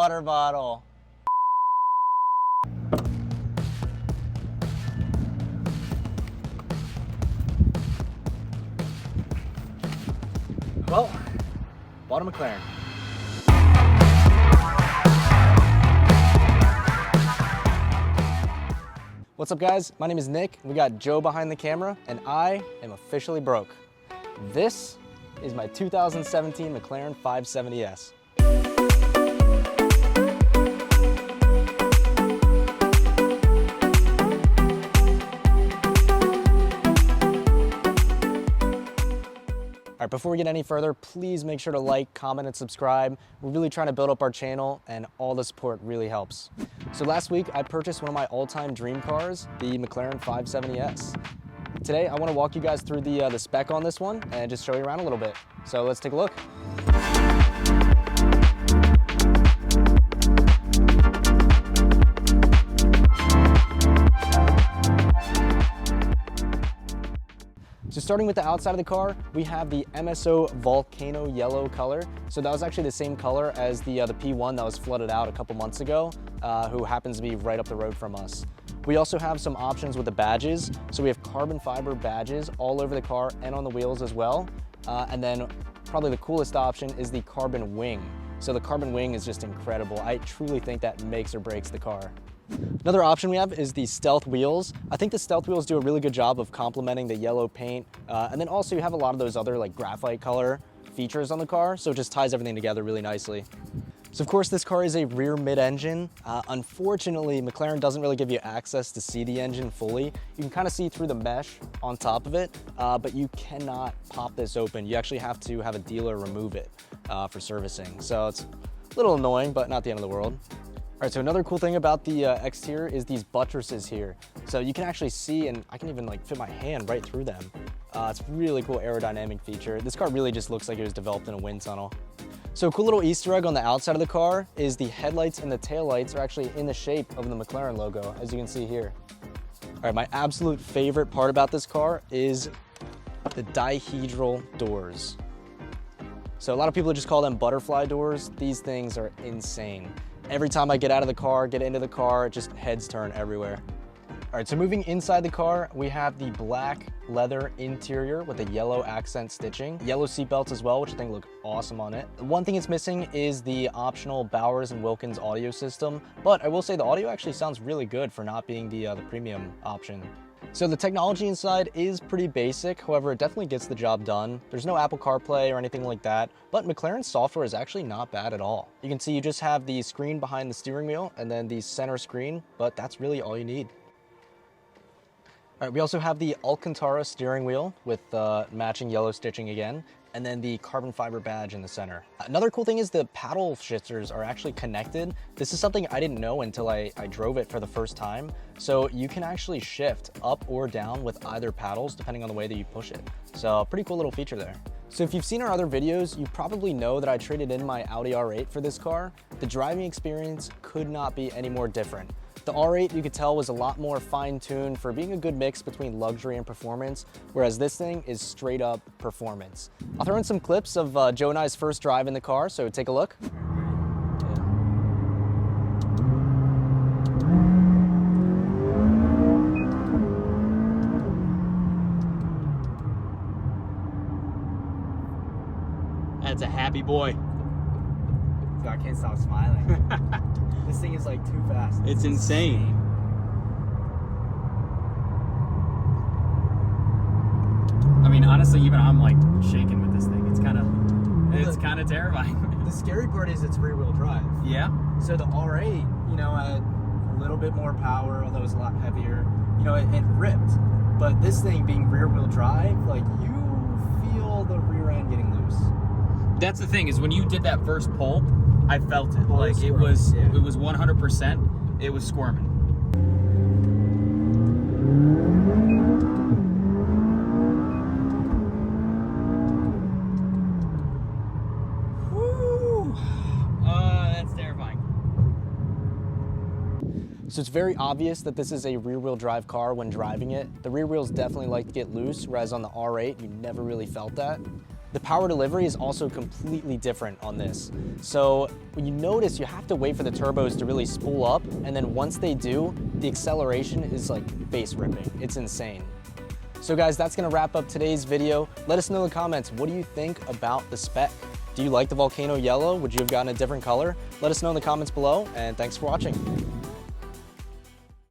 water bottle. Well, bought a McLaren. What's up guys? My name is Nick. We got Joe behind the camera and I am officially broke. This is my 2017 McLaren 570S. All right, before we get any further, please make sure to like, comment, and subscribe. We're really trying to build up our channel and all the support really helps. So last week, I purchased one of my all-time dream cars, the McLaren 570S. Today, I want to walk you guys through the spec on this one and just show you around a little bit. So let's take a look. So starting with the outside of the car, we have the MSO Volcano Yellow color. So that was actually the same color as the P1 that was flooded out a couple months ago, who happens to be right up the road from us. We also have some options with the badges. So we have carbon fiber badges all over the car and on the wheels as well. And then probably the coolest option is the carbon wing. So the carbon wing is just incredible. I truly think that makes or breaks the car. Another option we have is the stealth wheels. I think the stealth wheels do a really good job of complementing the yellow paint. And then also you have a lot of those other like graphite color features on the car, so it just ties everything together really nicely. So of course this car is a rear mid-engine. Unfortunately, McLaren doesn't really give you access to see the engine fully. You can kind of see through the mesh on top of it, but you cannot pop this open. You actually have to have a dealer remove it for servicing. So it's a little annoying, but not the end of the world. All right, so another cool thing about the exterior is these buttresses here. So you can actually see, and I can even like fit my hand right through them. It's a really cool aerodynamic feature. This car really just looks like it was developed in a wind tunnel. So a cool little Easter egg on the outside of the car is the headlights and the taillights are actually in the shape of the McLaren logo, as you can see here. All right, my absolute favorite part about this car is the dihedral doors. So a lot of people just call them butterfly doors. These things are insane. Every time I get out of the car, get into the car, just heads turn everywhere. All right, so moving inside the car, we have the black leather interior with the yellow accent stitching. Yellow seat belts as well, which I think look awesome on it. One thing it's missing is the optional Bowers & Wilkins audio system, but I will say the audio actually sounds really good for not being the premium option. So the technology inside is pretty basic, however, it definitely gets the job done. There's no Apple CarPlay or anything like that, but McLaren's software is actually not bad at all. You can see you just have the screen behind the steering wheel and then the center screen, but that's really all you need. All right, we also have the Alcantara steering wheel with matching yellow stitching again, and then the carbon fiber badge in the center. Another cool thing is the paddle shifters are actually connected. This is something I didn't know until I drove it for the first time. So you can actually shift up or down with either paddles depending on the way that you push it. So pretty cool little feature there. So if you've seen our other videos, you probably know that I traded in my Audi R8 for this car. The driving experience could not be any more different. The R8, you could tell, was a lot more fine-tuned for being a good mix between luxury and performance, whereas this thing is straight up performance. I'll throw in some clips of Joe and I's first drive in the car, so take a look. That's a happy boy. I can't stop smiling. This thing is like too fast. It's insane. I mean, honestly, even I'm like shaking with this thing. It's kind of terrifying. The scary part is it's rear-wheel drive. Yeah. So the R8, you know, had a little bit more power, although it's a lot heavier. You know, it ripped. But this thing being rear-wheel drive, like you feel the rear end getting loose. That's the thing is when you did that first pull, I felt it. Oh, like it was 100%. It was squirming. Woo! That's terrifying. So it's very obvious that this is a rear-wheel drive car when driving it. The rear wheels definitely like to get loose, whereas on the R8, you never really felt that. The power delivery is also completely different on this. So when you notice, you have to wait for the turbos to really spool up, and then once they do, the acceleration is like base ripping. It's insane. So guys, that's gonna wrap up today's video. Let us know in the comments, what do you think about the spec? Do you like the Volcano Yellow? Would you have gotten a different color? Let us know in the comments below, and thanks for watching.